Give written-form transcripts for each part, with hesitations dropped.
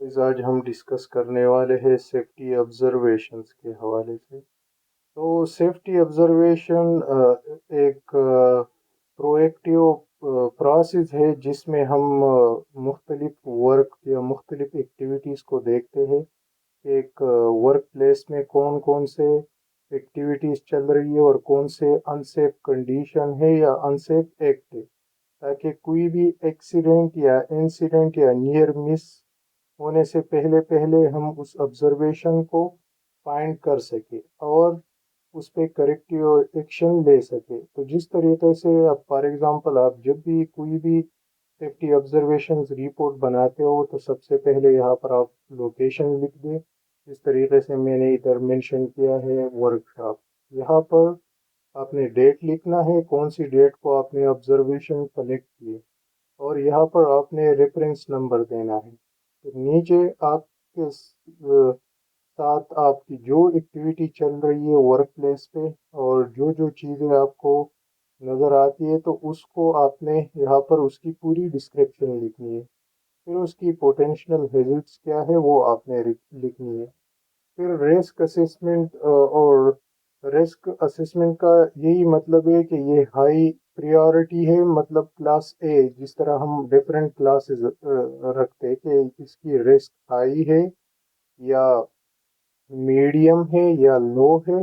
آج ہم ڈسکس کرنے والے ہیں سیفٹی آبزرویشنس کے حوالے سے۔ تو سیفٹی آبزرویشن ایک پرو ایکٹیو پروسیس ہے جس میں ہم مختلف ورک یا مختلف ایکٹیویٹیز کو دیکھتے ہیں کہ ایک ورک پلیس میں کون کون سے ایکٹیویٹیز چل رہی ہے اور کون سے ان سیف کنڈیشن ہے یا ان سیف ایکٹ ہے، تاکہ کوئی بھی ایکسیڈنٹ یا انسیڈنٹ یا نیئر مس ہونے سے پہلے ہم اس آبزرویشن کو فائنڈ کر سکیں اور اس پہ کریکٹیو ایکشن لے سکیں۔ تو جس طریقے سے اب فار ایگزامپل آپ جب بھی کوئی بھی سیفٹی آبزرویشنز رپورٹ بناتے ہو تو سب سے پہلے یہاں پر آپ لوکیشن لکھ دیں، جس طریقے سے میں نے ادھر مینشن کیا ہے ورک شاپ۔ یہاں پر آپ نے ڈیٹ لکھنا ہے، کون سی ڈیٹ کو آپ نے آبزرویشن کلیکٹ کی، اور یہاں پر آپ نے ریفرنس نمبر دینا ہے۔ نیچے آپ کے ساتھ آپ کی جو ایکٹیویٹی چل رہی ہے ورک پلیس پہ اور جو جو چیزیں آپ کو نظر آتی ہے تو اس کو آپ نے یہاں پر اس کی پوری ڈسکرپشن لکھنی ہے۔ پھر اس کی پوٹینشیل ہیزرڈس کیا ہے وہ آپ نے لکھنی ہے۔ پھر رسک اسسمنٹ، اور رسک اسسمنٹ کا یہی مطلب ہے کہ یہ ہائی پریورٹی ہے، مطلب کلاس اے، جس طرح ہم ڈفرینٹ کلاسز رکھتے کہ اس کی رسک ہائی ہے یا میڈیم ہے یا لو ہے،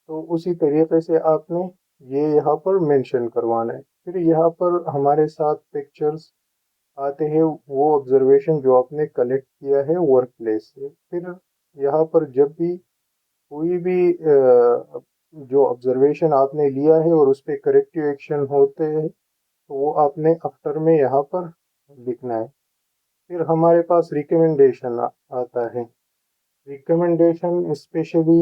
تو اسی طریقے سے آپ نے یہ یہاں پر مینشن کروانا ہے۔ پھر یہاں پر ہمارے ساتھ پکچرز آتے ہیں وہ آبزرویشن جو آپ نے کلیکٹ کیا ہے ورک پلیس سے۔ پھر یہاں پر جب بھی کوئی بھی جو آبزرویشن آپ نے لیا ہے اور اس پہ کریکٹیو ایکشن ہوتے ہیں تو وہ آپ نے آفٹر میں یہاں پر لکھنا ہے۔ پھر ہمارے پاس ریکمنڈیشن آتا ہے۔ ریکمنڈیشن اسپیشلی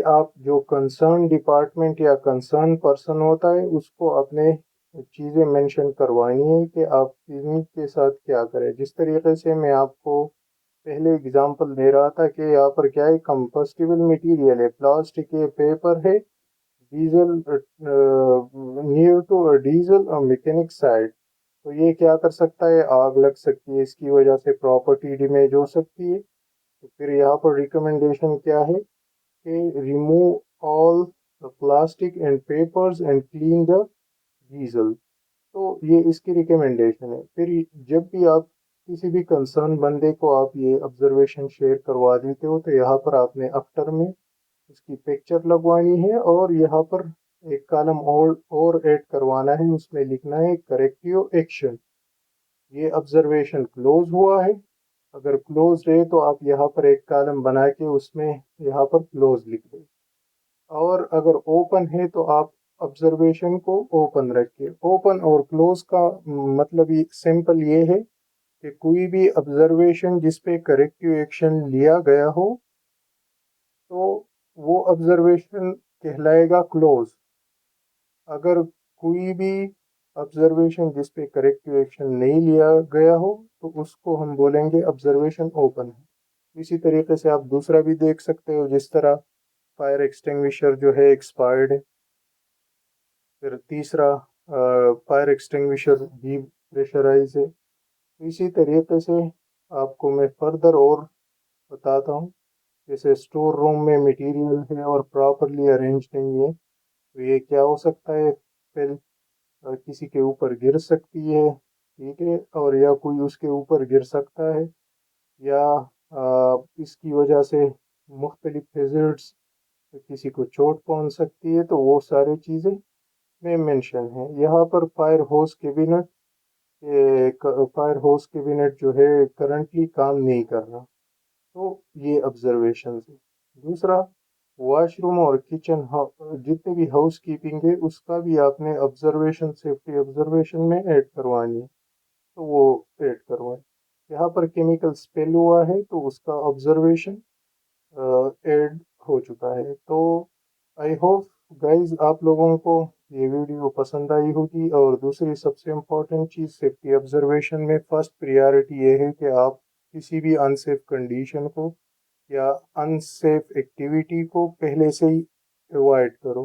آپ جو کنسرن ڈپارٹمنٹ یا کنسرن پرسن ہوتا ہے اس کو اپنے چیزیں مینشن کروانی ہے کہ آپ ان کے ساتھ کیا کریں۔ جس طریقے سے میں آپ کو پہلے اگزامپل دے رہا تھا کہ یہاں پر کیا ہے، کمپسٹیبل مٹیریل ہے، پلاسٹک ہے، پیپر ہے، ڈیزل، نیئر ٹو ڈیزل اور میکینک سائڈ، تو یہ کیا کر سکتا ہے، آگ لگ سکتی ہے، اس کی وجہ سے پراپرٹی ڈیمیج ہو سکتی ہے۔ تو پھر یہاں پر ریکمنڈیشن کیا ہے کہ remove all plastic and papers and clean the diesel, تو یہ اس کی ریکمنڈیشن ہے۔ پھر جب بھی آپ کسی بھی کنسرن بندے کو آپ یہ آبزرویشن شیئر کروا دیتے ہو تو یہاں پر آپ نے آفٹر میں اس کی پکچر لگوانی ہے اور یہاں پر ایک کالم اور ایڈ کروانا ہے، اس میں لکھنا ہے کریکٹیو ایکشن۔ یہ آبزرویشن کلوز ہوا ہے، اگر کلوز رہے تو آپ یہاں پر ایک کالم بنا کے اس میں یہاں پر کلوز لکھ دیں، اور اگر اوپن ہے تو آپ آبزرویشن کو اوپن رکھیے۔ اوپن اور کلوز کا مطلب سمپل یہ ہے کہ کوئی بھی آبزرویشن جس پہ کریکٹیو ایکشن لیا گیا ہو تو وہ آبزرویشن کہلائے گا کلوز۔ اگر کوئی بھی آبزرویشن جس پہ کریکٹیو ایکشن نہیں لیا گیا ہو تو اس کو ہم بولیں گے آبزرویشن اوپن ہے۔ اسی طریقے سے آپ دوسرا بھی دیکھ سکتے ہو، جس طرح فائر ایکسٹنگوشر جو ہے ایکسپائرڈ ہے، پھر تیسرا فائر ایکسٹنگوشر ڈی پریشرائز ہے۔ اسی طریقے سے آپ کو میں فردر اور بتاتا ہوں، جیسے اسٹور روم میں مٹیریل ہے اور پراپرلی ارینج نہیں ہے تو یہ کیا ہو سکتا ہے، پھر کسی کے اوپر گر سکتی ہے، ٹھیک ہے، اور یا کوئی اس کے اوپر گر سکتا ہے، یا اس کی وجہ سے مختلف ہیزرڈس کسی کو چوٹ پہنچ سکتی ہے، تو وہ ساری چیزیں میں مینشن ہے۔ یہاں پر فائر ہوس کیبنٹ جو ہے کرنٹلی کام نہیں کر رہا، تو یہ آبزرویشن ہے۔ دوسرا، واش روم اور کچن جتنے بھی ہاؤس کیپنگ ہے اس کا بھی آپ نے آبزرویشن سیفٹی آبزرویشن میں ایڈ کروانی ہے، تو وہ ایڈ کروائیں۔ یہاں پر کیمیکل سپیل ہوا ہے تو اس کا آبزرویشن ایڈ ہو چکا ہے۔ تو آئی ہوپ گائز آپ لوگوں کو یہ ویڈیو پسند آئی ہوگی، اور دوسری سب سے امپورٹنٹ چیز سیفٹی آبزرویشن میں فرسٹ پریارٹی یہ ہے کہ آپ کسی بھی ان سیف کنڈیشن کو یا ان سیف ایکٹیویٹی کو پہلے سے ہی اوائڈ کرو۔